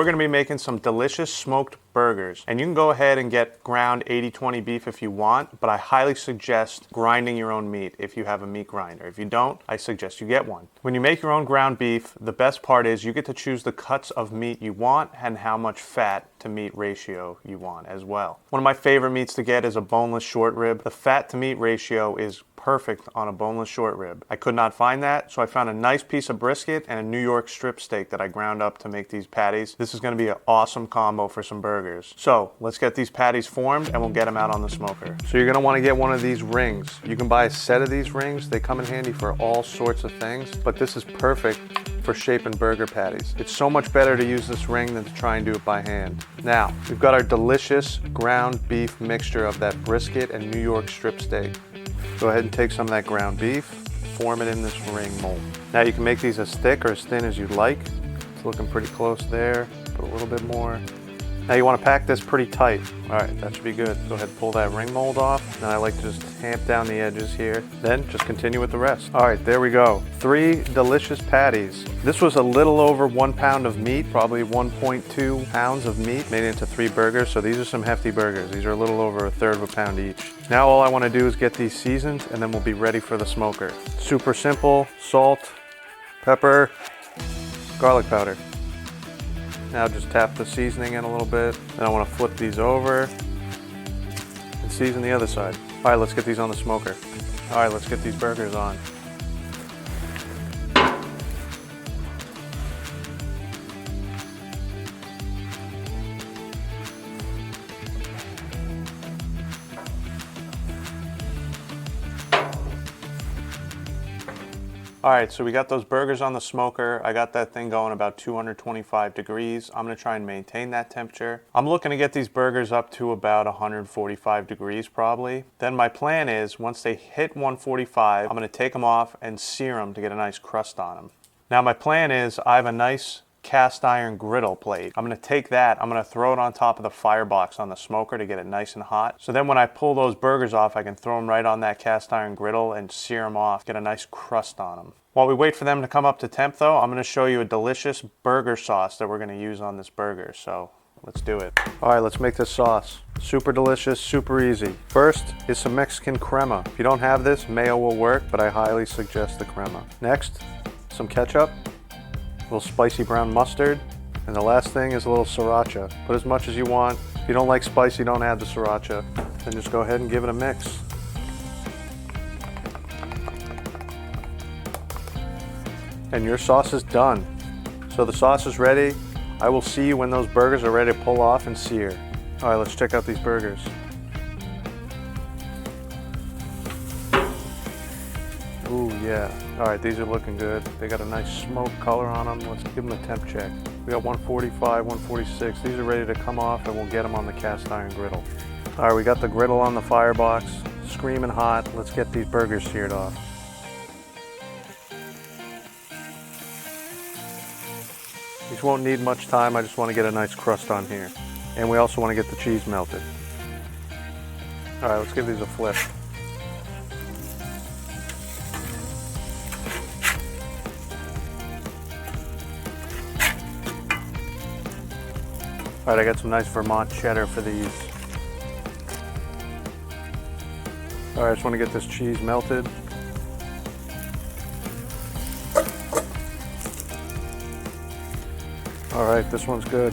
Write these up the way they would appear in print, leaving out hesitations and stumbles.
we're gonna be making some delicious smoked burgers. And you can go ahead and get ground 80/20 beef if you want, but I highly suggest grinding your own meat if you have a meat grinder. If you don't, I suggest you get one. When you make your own ground beef, the best part is you get to choose the cuts of meat you want and how much fat to meat ratio you want as well. One of my favorite meats to get is a boneless short rib. The fat to meat ratio is perfect on a boneless short rib. I could not find that, so I found a nice piece of brisket and a New York strip steak that I ground up to make these patties. This is gonna be an awesome combo for some burgers. So let's get these patties formed and we'll get them out on the smoker. So you're gonna wanna get one of these rings. You can buy a set of these rings. They come in handy for all sorts of things, but this is perfect for shaping burger patties. It's so much better to use this ring than to try and do it by hand. Now, we've got our delicious ground beef mixture of that brisket and New York strip steak. Go ahead and take some of that ground beef, form it in this ring mold. Now you can make these as thick or as thin as you'd like. It's looking pretty close there. Put a little bit more. Now you want to pack this pretty tight. All right, that should be good. Go ahead and pull that ring mold off. Now I like to just tamp down the edges here. Then just continue with the rest. All right, there we go. 3 delicious patties. This was a little over 1 pound of meat, probably 1.2 pounds of meat made into 3 burgers. So these are some hefty burgers. These are a little over 1/3 of a pound each. Now all I want to do is get these seasoned and then we'll be ready for the smoker. Super simple: salt, pepper, garlic powder. Now just tap the seasoning in a little bit. Then I want to flip these over and season the other side. All right, let's get these on the smoker. All right, let's get these burgers on. All right, so we got those burgers on the smoker. I got that thing going about 225 degrees. I'm gonna try and maintain that temperature. I'm looking to get these burgers up to about 145 degrees probably. Then my plan is, once they hit 145, I'm gonna take them off and sear them to get a nice crust on them. Now my plan is, I have a nice cast iron griddle plate. I'm gonna take that, I'm gonna throw it on top of the firebox on the smoker to get it nice and hot. So then when I pull those burgers off, I can throw them right on that cast iron griddle and sear them off, get a nice crust on them. While we wait for them to come up to temp though, I'm gonna show you a delicious burger sauce that we're gonna use on this burger. So let's do it. All right, let's make this sauce. Super delicious, super easy. First is some Mexican crema. If you don't have this, mayo will work, but I highly suggest the crema. Next, some ketchup, a little spicy brown mustard, and the last thing is a little sriracha. Put as much as you want. If you don't like spicy, don't add the sriracha. Then just go ahead and give it a mix. And your sauce is done. So the sauce is ready. I will see you when those burgers are ready to pull off and sear. All right, let's check out these burgers. Ooh, yeah. All right, these are looking good. They got a nice smoke color on them. Let's give them a temp check. We got 145, 146. These are ready to come off and we'll get them on the cast iron griddle. All right, we got the griddle on the firebox, screaming hot. Let's get these burgers seared off. These won't need much time. I just want to get a nice crust on here. And we also want to get the cheese melted. All right, let's give these a flip. All right, I got some nice Vermont cheddar for these. All right, I just want to get this cheese melted. All right, this one's good.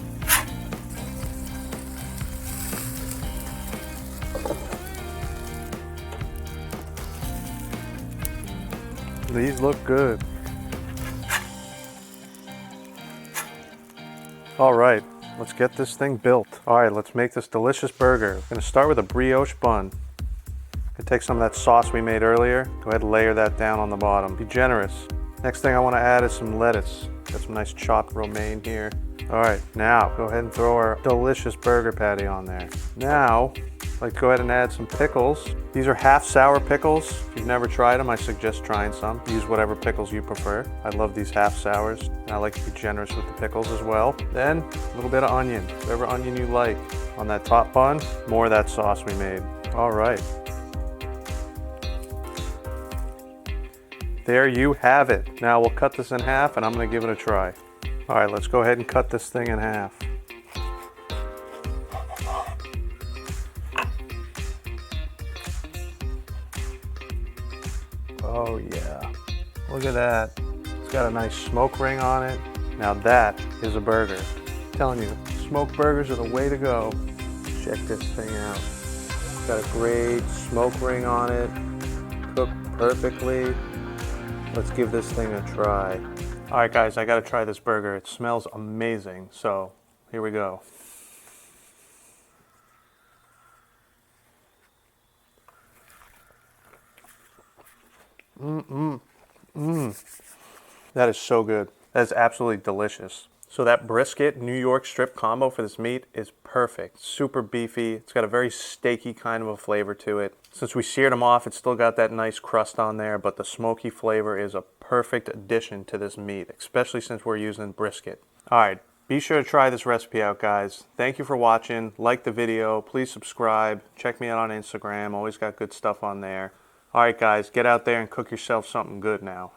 These look good. All right, let's get this thing built. All right, let's make this delicious burger. I'm gonna start with a brioche bun. I take some of that sauce we made earlier. Go ahead and layer that down on the bottom. Be generous. Next thing I want to add is some lettuce. Got some nice chopped romaine here. All right, now go ahead and throw our delicious burger patty on there. Now, I'd like to go ahead and add some pickles. These are half sour pickles. If you've never tried them, I suggest trying some. Use whatever pickles you prefer. I love these half sours, and I like to be generous with the pickles as well. Then, a little bit of onion, whatever onion you like. On that top bun, more of that sauce we made. All right. There you have it. Now we'll cut this in half and I'm gonna give it a try. All right, let's go ahead and cut this thing in half. Oh yeah, look at that. It's got a nice smoke ring on it. Now that is a burger. I'm telling you, smoked burgers are the way to go. Check this thing out. It's got a great smoke ring on it, cooked perfectly. Let's give this thing a try. All right guys, I gotta try this burger. It smells amazing, so here we go. That is so good. That is absolutely delicious. So that brisket New York strip combo for this meat is perfect. Super beefy. It's got a very steaky kind of a flavor to it. Since we seared them off, it's still got that nice crust on there, but the smoky flavor is a perfect addition to this meat, especially since we're using brisket. All right, be sure to try this recipe out, guys. Thank you for watching. Like the video. Please subscribe. Check me out on Instagram. Always got good stuff on there. All right, guys, get out there and cook yourself something good now.